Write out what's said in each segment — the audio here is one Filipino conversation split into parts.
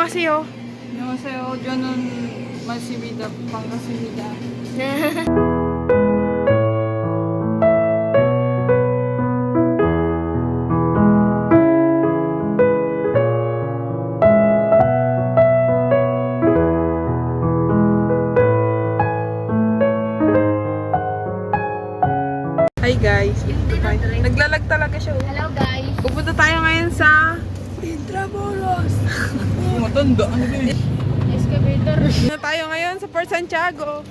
안녕하세요. 안녕하세요. 저는 맛입니다. 반갑습니다. Hi guys. Naglalag talaga siya. Hello guys. Pupunta tayo ngayon sa Intramuros. Matanda. Ano ba yun? Excavator. Pupunta tayo ngayon sa Port Santiago.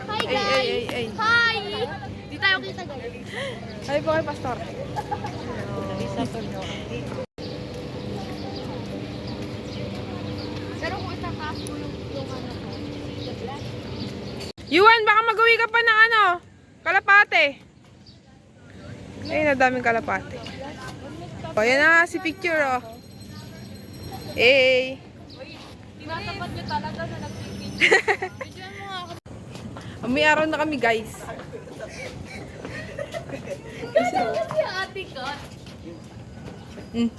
Hi Ay, guys. ay, ay, ay. Hi. Di tayo kita guys. Hi po kay Pastor. Pero kung itataas mo yung ano ko. Yuan, baka mag-uwi ka pa ng ano? Kalapate. Ay, nadaming kalapate. O, yan na nga si picture, oh. Hey. Tinatapat nyo talaga na nagpipicture. Bidyan mo nga ako. May araw na kami, guys. Kasi yung ate ko. Mm.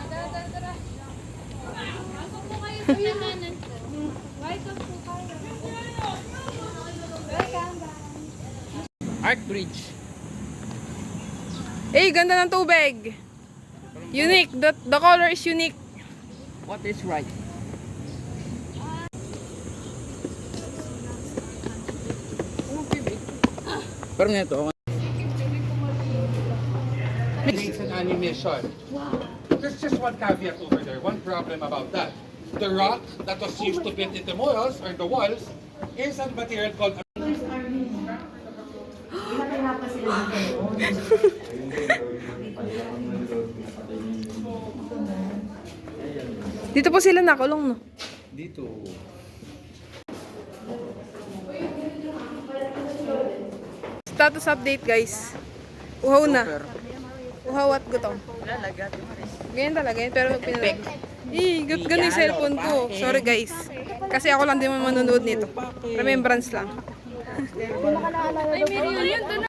Tara. Pasok po kayo sa kanan. Welcome po kayo. Arc Bridge. Eh, ganda ng tubig. Unique. The color is unique. What is right? Pero nito, It's an animation. There's just one caveat over there, one problem about that. The rock that was used to build the murals or the walls is a material called Dito po sila nakulong, no? dito. Status update, guys. Uhaw na. Uhaw at gutom. Ganyan talaga yun, pero pinag... ganun yung cellphone ko. Sorry, guys. Kasi ako lang din manonood nito. Remembrance lang. Ay, Miriam, yun doon.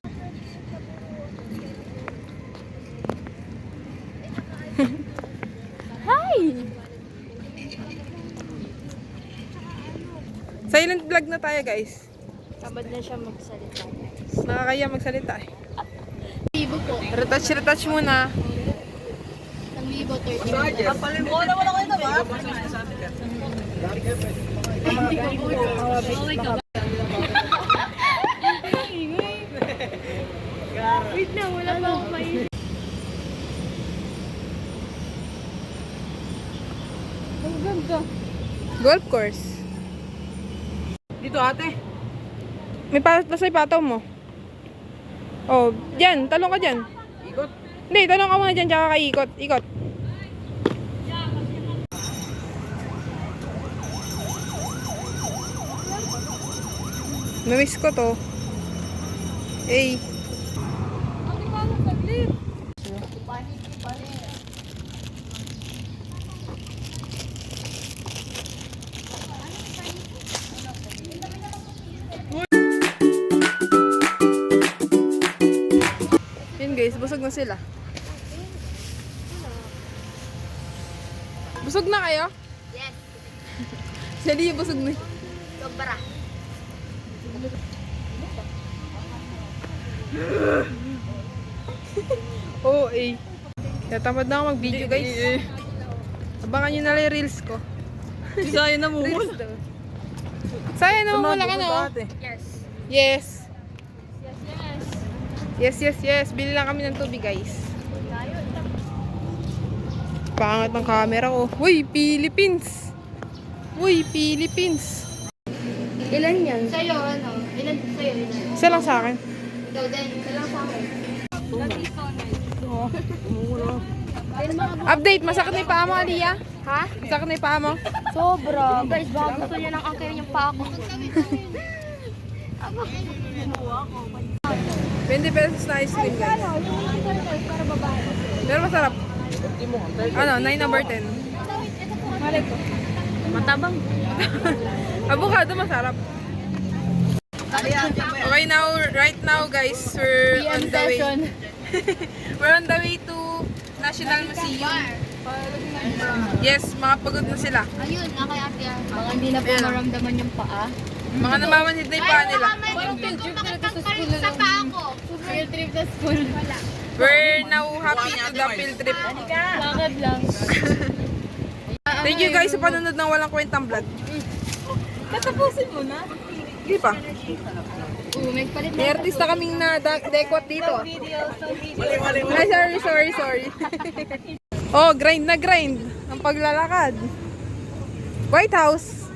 Hi! Silent vlog na tayo, guys. Tamad na siya magsalita. Nakakaya magsalita eh. Bibo po. Retouch muna. Ang Bibo 30. Wait na, wala pa akong maisip. Ang ganda. Golf course. dito ate. May pasay pataw mo. Oh, dyan. Talong ka dyan. Ikot. Hindi, talong ka muna dyan, tsaka kaikot. Ikot. Namiss ko to. Hey. Yun guys, busog na sila. Busog na kayo? Yes. Sali, busog na. Sobra. Oo, eh. Tatamad na ako mag-video, guys. Abangan nyo na lang yung reels ko. Bisaya na mo. Reels daw. Sayang naman mula ka na, oh. Yes. Yes. Yes. Yes. Bili lang kami ng tubig, guys. Pangat ng camera ko. Uy, Philippines! Uy, Philippines! Ilan yan? Sa'yo, ano? Ilan sa'yo? Isa lang sa akin. Ikaw din. Ilan lang sa akin? Update, masakit na yung paa mo, Aliyah? Ha? Masakit na yung paa mo? Sobra. Guys, baka gusto niya ng angkin yung paa ko. 20 pesos na ice cream, guys. Para babae. Pero masarap. Ano, 9 number 10. Matabang. Avocado, masarap. Okay, right now, guys, we're on the way. We're on the way to National Museum. Yes, mga pagod na sila. Ayun, kay ate. Mga hindi na po maramdaman yung paa. Mga namamanhid na yung paa nila. Parang field trip talaga sa school na lang. Sa paa ko. Field trip sa school. Wala. We're now happy to the field trip. Lakad lang. Thank you guys sa panonood ng walang kwentang vlog. Tatapusin mo na. Hindi pa. May palit May artista kaming na-dequat dito. Ay, sorry. Oh, grind na grind. Ang paglalakad. White House.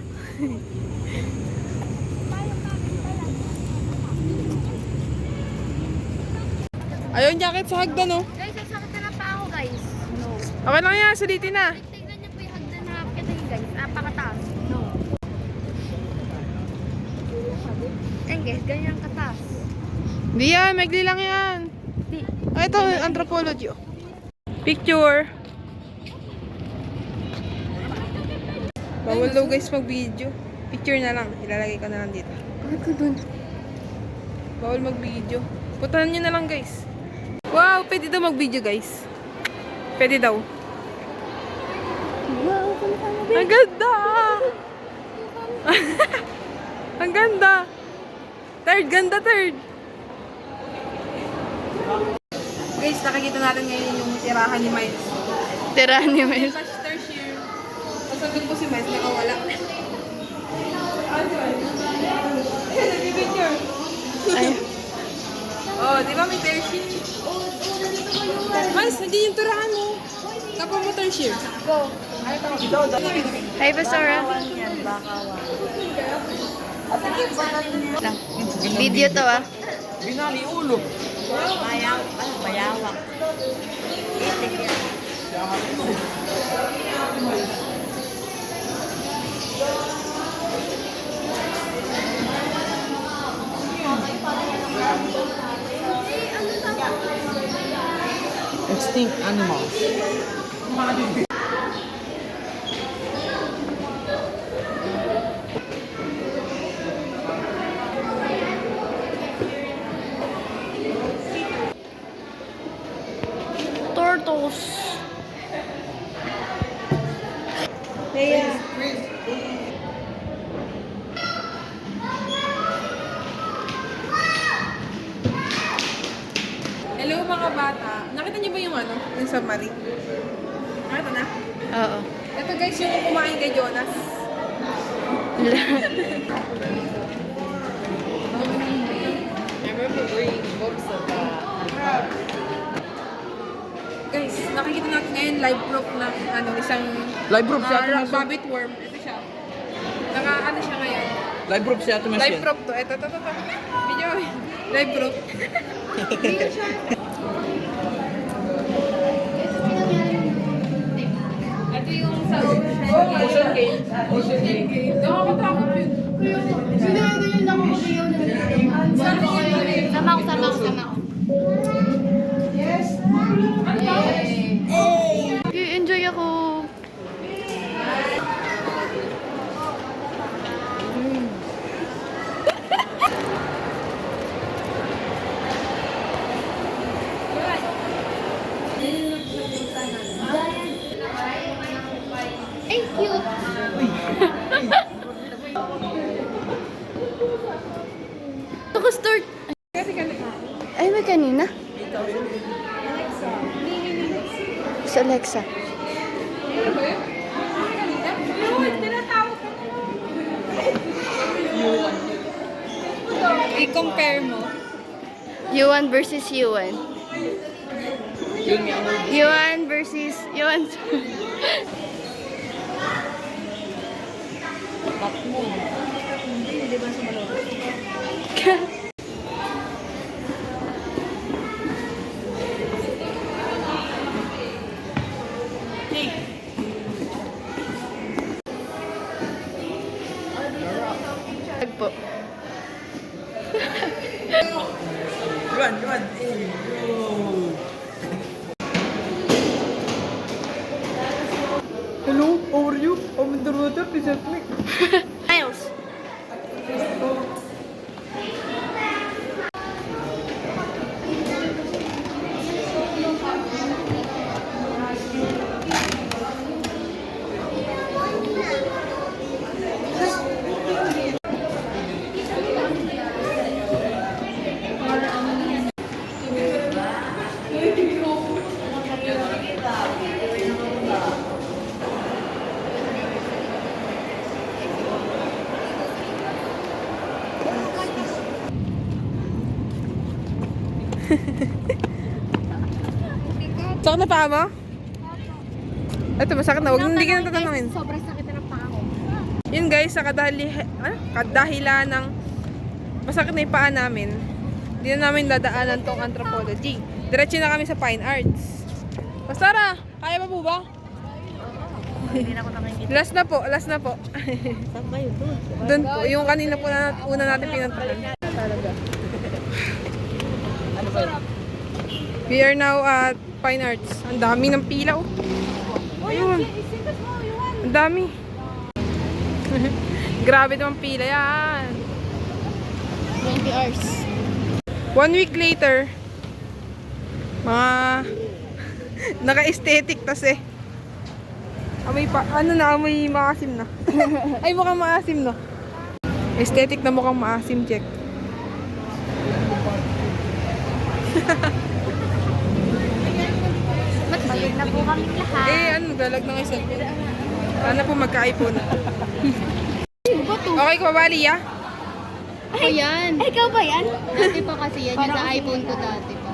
Ayun, jacket sa hagdan, oh. Guys, sasakit na lang pa ako, guys. No. Okay lang yan, sulitin na. Tignan niyo po yung hagdan na nakakita niyo, guys. Napakataas. No. Ayan, guys. Ganyan kataas. Hindi yan, magli lang yan. Di. Ah, ito, anthropology, oh. Picture. Bawal daw guys mag-video. Picture na lang. Ilalagay ko na lang dito. Bakit ko dun? Bawal mag-video. Putahan nyo na lang guys. Wow, pwede daw mag-video guys. Pwede daw. Wow, kumukha mo, Ang ganda! Ang ganda! Third. Guys, nakikita natin ngayon yung tirahan ni Miles. Tirahan ni Miles. Slash tertiary. Kasabing ko si Miles, nakawala. Nag-picture. Ay. Oh, di ba may tertiary? Miles, hindi yung tirahan mo. Kapag mo tertiary. Go. Hi, Basora. Lang. Video to, ah. Binali ulo. Bayawak. Itik yan. Extinct animals. Turtles. Hello mga bata. Nakita niyo ba yung ano? Yung submarine? Nakita na? Oo. Ito guys, yung kumain kay Jonas. Guys, nakikita natin ngayon live proof ng ano, isang Live proof siya ito rock Mason. rabbit worm. Ito siya. Naka-ano siya ngayon. Live proof siya ito Live Mason. proof to. Ito. Video. Live proof. Ito yung sa Ocean Gate. Ocean Gate. Nakakatakot yun. Sama ko. Enjoy ako. Ay, cute. Ako start. Ay, may kanina. Sa Alexa. I-compare mo. Yuan versus Yuan. Yuan versus Yuan. Po. Yuan. Hello, how are you? I'm underwater, please help me. Miles. Sakit na paa mo? Ito, masakit na. Huwag hindi ka na tatanungin. Sobrang sakit na ng paa ko. Yun guys, sa kadahilan ng masakit na yung paa namin, hindi na namin dadaanan tong anthropology. Diretso na kami sa Fine Arts. Pastora, kaya pa po ba? Hindi na ako nakikita. Last na po, last na po. Saan kayo doon? Doon po, yung kanina po una natin pinuntahan. Talaga. Ano ba yun? We are now at Fine Arts. Ang dami ng pila oh. Ayun. Ang dami. Grabe naman pila yan. 20 hours. 1 week later, mga naka-aesthetic tas eh. Amoy pa, ano na, amoy maasim na. Ay, mukhang maasim no. Aesthetic na mukhang maasim, check. Matbalik na po kami lahat. Eh, ano, galag na kayo cellphone. Sana po magka-iPhone. Ba to? Okay, kabali ya? Ako yan. Ay, ikaw ba yan? Dati pa kasi yan. Yung sa iPhone ko dati pa.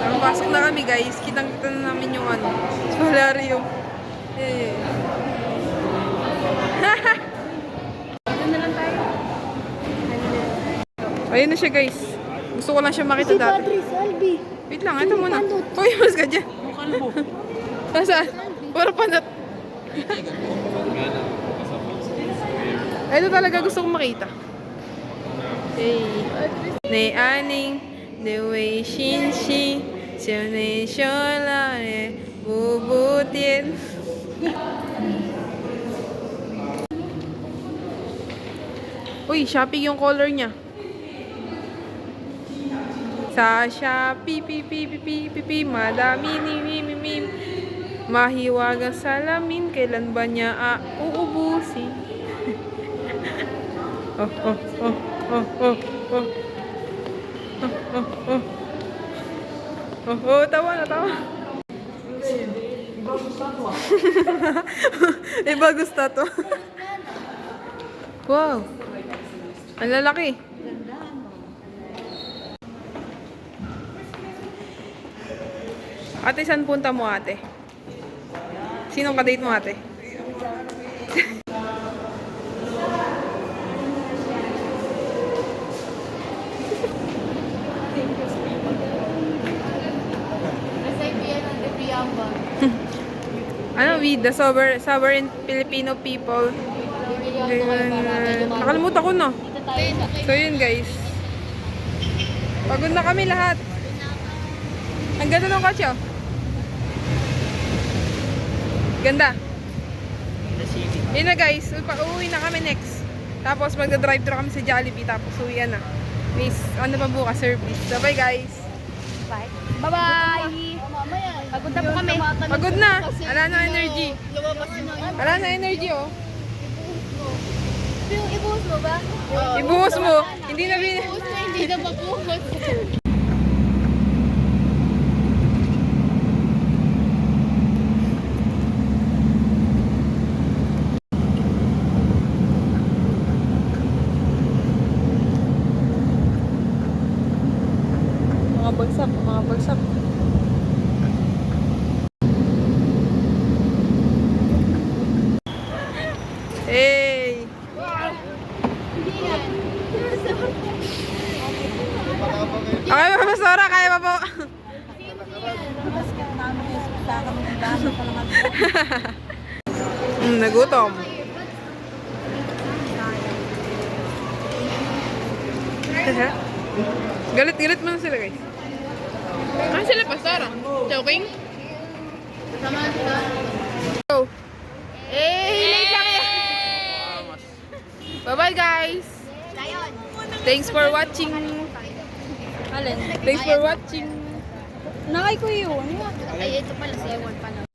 Nakapasok na kami guys. Kitang-kita na namin yung ano, solarium. Eh. Dito na lang tayo. Ayun na siya guys. Gusto ko lang siya makita Si dati. Padre Salvi. Wait lang, ito muna. Uy, mas ka dyan. Nasaan? Puro panat. Ito talaga gusto kong makita. Hey. Ne aning, ne wei xin xi, xiao ne xiao la ne, wu bu tian. Uy, Shopee yung color niya. Sa Shopee, pi, madami ni mim. Mahiwagang salamin, kailan ba niya uubusin? Oh. Tawa na, tawa. Iba gusto to. Wow. Ang lalaki. Ate, saan punta mo ate? Sinong kadate mo ate? Ano, with the sovereign Filipino people. Nakalimutan ko na. So yun guys. Pagod na kami lahat. Ang ganda ng kotse oh. Ganda. Yun na guys, uuwi na kami next. Tapos magda-drive thru kami sa Jollibee. Tapos uwian na. Miss, ano pa bukas? Service. So bye guys. Bye. Bye-bye. Pagod na po kami. Pagod na. Wala na energy. Wala na energy oh. Ibuhos mo ba? Ibuhos mo. Hindi na Hindi na mabuhos. mga bagsak. Hey! Okay ba, Pastora? Kaya pa po? Nagutom. Galit mo na sila guys. Ano sila, Pastora? Joking? Go! Hey! Late lang yan! Bye-bye guys! Thanks for watching! Alin? Thanks for watching! Nakay ko yun. Ay, ito pala sa iwan pala.